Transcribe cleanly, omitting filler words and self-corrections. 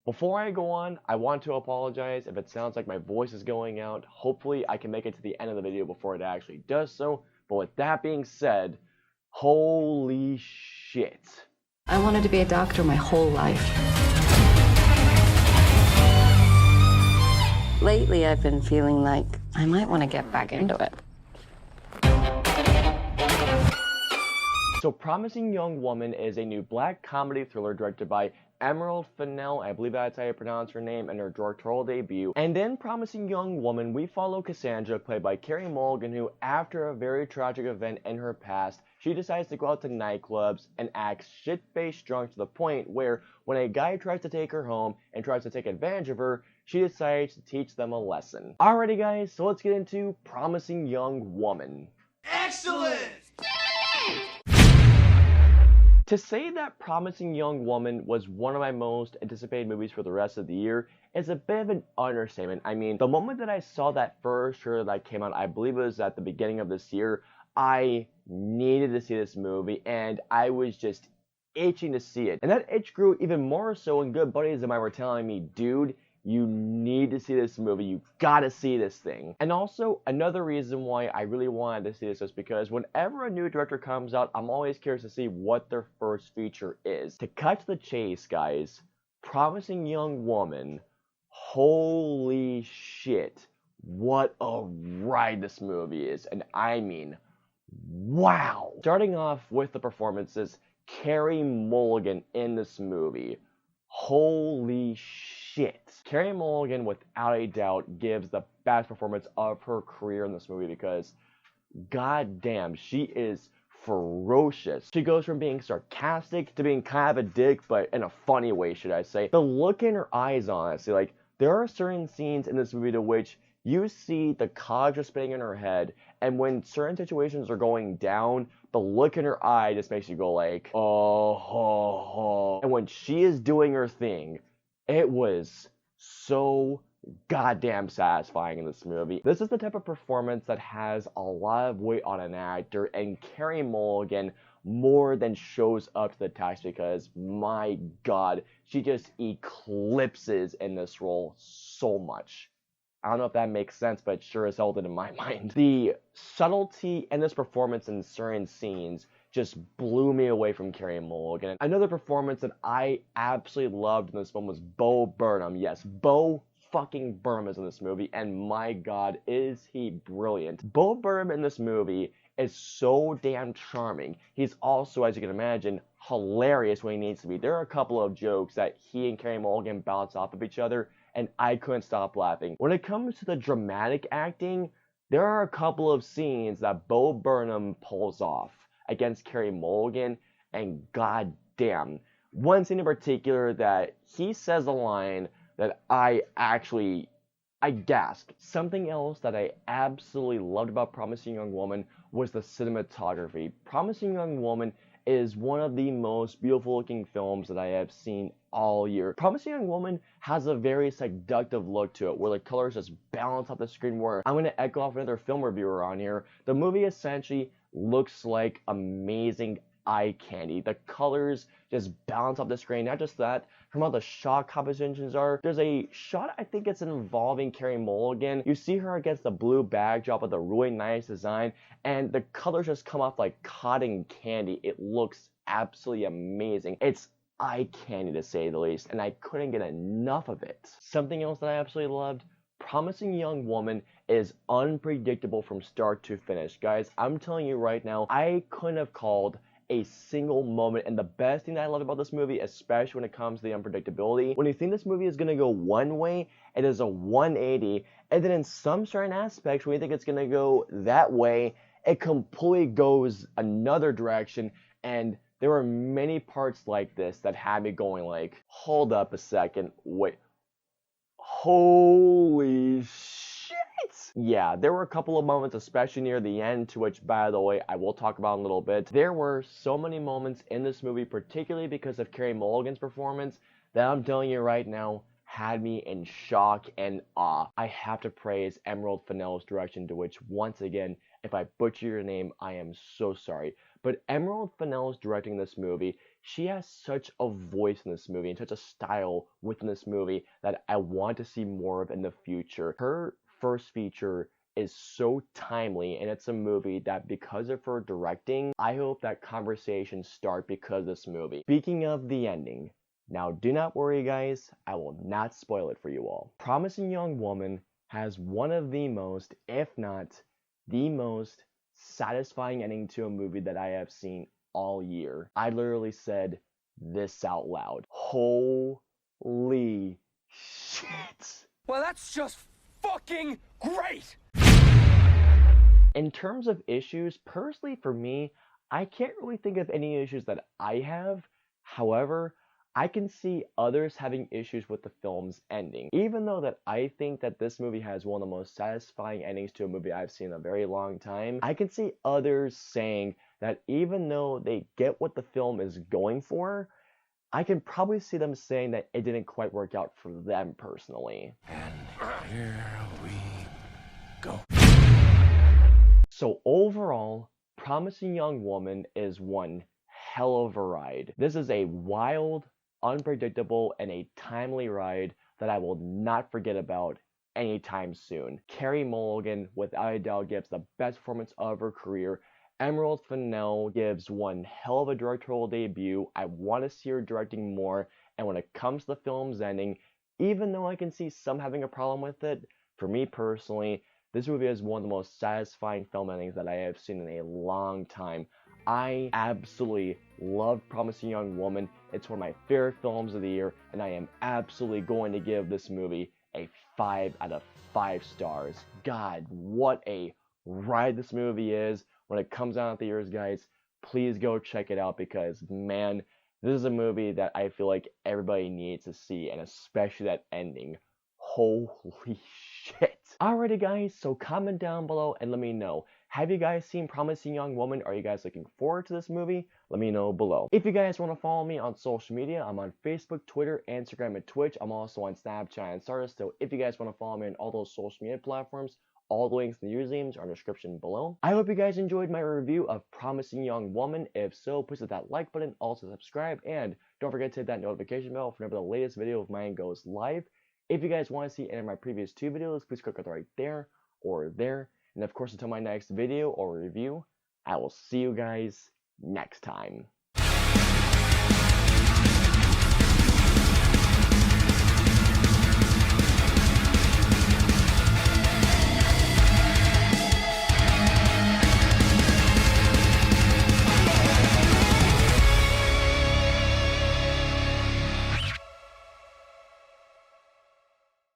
Before I go on, I want to apologize if it sounds like my voice is going out. Hopefully I can make it to the end of the video before it actually does so. But with that being said, holy shit. I wanted to be a doctor my whole life. Lately, I've been feeling like I might want to get back into it. So Promising Young Woman is a new black comedy thriller directed by Emerald Fennell, I believe that's how you pronounce her name, in her directorial debut. And in Promising Young Woman, we follow Cassandra, played by Carey Mulligan, who, after a very tragic event in her past, she decides to go out to nightclubs and act shit-faced drunk to the point where, when a guy tries to take her home and tries to take advantage of her, she decides to teach them a lesson. Alrighty guys, so let's get into Promising Young Woman. Excellent! To say that Promising Young Woman was one of my most anticipated movies for the rest of the year is a bit of an understatement. I mean, the moment that I saw that first trailer that came out, I believe it was at the beginning of this year, I needed to see this movie, and I was just itching to see it. And that itch grew even more so when good buddies of mine were telling me, dude, you need to see this movie. You gotta see this thing. And also, another reason why I really wanted to see this is because whenever a new director comes out, I'm always curious to see what their first feature is. To cut to the chase, guys, Promising Young Woman, holy shit, what a ride this movie is. And I mean, wow. Starting off with the performances, Carey Mulligan in this movie. Holy shit. Carey Mulligan, without a doubt, gives the best performance of her career in this movie because, goddamn, she is ferocious. She goes from being sarcastic to being kind of a dick, but in a funny way, should I say. The look in her eyes, honestly, like, there are certain scenes in this movie to which you see the cogs are spinning in her head, and when certain situations are going down, the look in her eye just makes you go like, oh, ho, ho. And when she is doing her thing, it was so goddamn satisfying in this movie. This is the type of performance that has a lot of weight on an actor, and Carey Mulligan more than shows up to the task because, my god, she just eclipses in this role so much. I don't know if that makes sense, but it sure as hell did in my mind. The subtlety in this performance in certain scenes just blew me away from Carey Mulligan. Another performance that I absolutely loved in this one was Bo Burnham. Yes, Bo fucking Burnham is in this movie, and my god, is he brilliant. Bo Burnham in this movie is so damn charming. He's also, as you can imagine, hilarious when he needs to be. There are a couple of jokes that he and Carey Mulligan bounce off of each other, and I couldn't stop laughing. When it comes to the dramatic acting, there are a couple of scenes that Bo Burnham pulls off against Carey Mulligan, and goddamn, one scene in particular that he says a line that I gasped. Something else that I absolutely loved about Promising Young Woman was the cinematography. Promising Young Woman is one of the most beautiful looking films that I have seen all year. Promising Young Woman has a very seductive look to it, where the colors just balance off the screen, where I'm going to echo off another film reviewer on here. The movie essentially looks like amazing eye candy. The colors just balance off the screen. Not just that, from how the shot compositions are. There's a shot, I think it's involving Carey Mulligan. You see her against the blue backdrop with a really nice design, and the colors just come off like cotton candy. It looks absolutely amazing. It's eye candy to say the least, and I couldn't get enough of it. Something else that I absolutely loved, Promising Young Woman is unpredictable from start to finish. Guys, I'm telling you right now, I couldn't have called a single moment, and the best thing that I love about this movie, especially when it comes to the unpredictability, when you think this movie is going to go one way, it is a 180, and then in some certain aspects, when you think it's going to go that way, it completely goes another direction, and there were many parts like this that had me going like, hold up a second, wait, holy shit. Yeah, there were a couple of moments, especially near the end, to which, by the way, I will talk about in a little bit. There were so many moments in this movie, particularly because of Carey Mulligan's performance, that I'm telling you right now, had me in shock and awe. I have to praise Emerald Fennell's direction, to which, once again, if I butcher your name, I am so sorry. But Emerald Fennell's directing this movie, She has such a voice in this movie and such a style within this movie that I want to see more of in the future. Her first feature is so timely, and it's a movie that, because of her directing, I hope that conversations start because of this movie. Speaking of the ending, now do not worry guys, I will not spoil it for you all. Promising Young Woman has one of the most, if not the most, satisfying ending to a movie that I have seen all year. I literally said this out loud. Holy shit. Well, that's just fucking great! In terms of issues, personally for me, I can't really think of any issues that I have. However, I can see others having issues with the film's ending. Even though that I think that this movie has one of the most satisfying endings to a movie I've seen in a very long time, I can see others saying that even though they get what the film is going for, I can probably see them saying that it didn't quite work out for them personally. And here we go. So overall, Promising Young Woman is one hell of a ride. This is a wild, unpredictable, and a timely ride that I will not forget about anytime soon. Carey Mulligan, without a doubt, gives the best performance of her career. Emerald Fennell gives one hell of a directorial debut. I want to see her directing more, and when it comes to the film's ending, even though I can see some having a problem with it, for me personally, this movie is one of the most satisfying film endings that I have seen in a long time. I absolutely love Promising Young Woman. It's one of my favorite films of the year, and I am absolutely going to give this movie a 5 out of 5 stars. God, what a ride this movie is. When it comes out in theaters, guys, please go check it out because, man, this is a movie that I feel like everybody needs to see, and especially that ending. Holy shit. Alrighty guys, so comment down below and let me know. Have you guys seen Promising Young Woman? Are you guys looking forward to this movie? Let me know below. If you guys want to follow me on social media, I'm on Facebook, Twitter, Instagram, and Twitch. I'm also on Snapchat and Stardust, so if you guys want to follow me on all those social media platforms, all the links and the usernames are in the description below. I hope you guys enjoyed my review of Promising Young Woman. If so, please hit that like button, also subscribe, and don't forget to hit that notification bell for whenever the latest video of mine goes live. If you guys want to see any of my previous 2 videos, please click right there or there. And of course, until my next video or review, I will see you guys next time.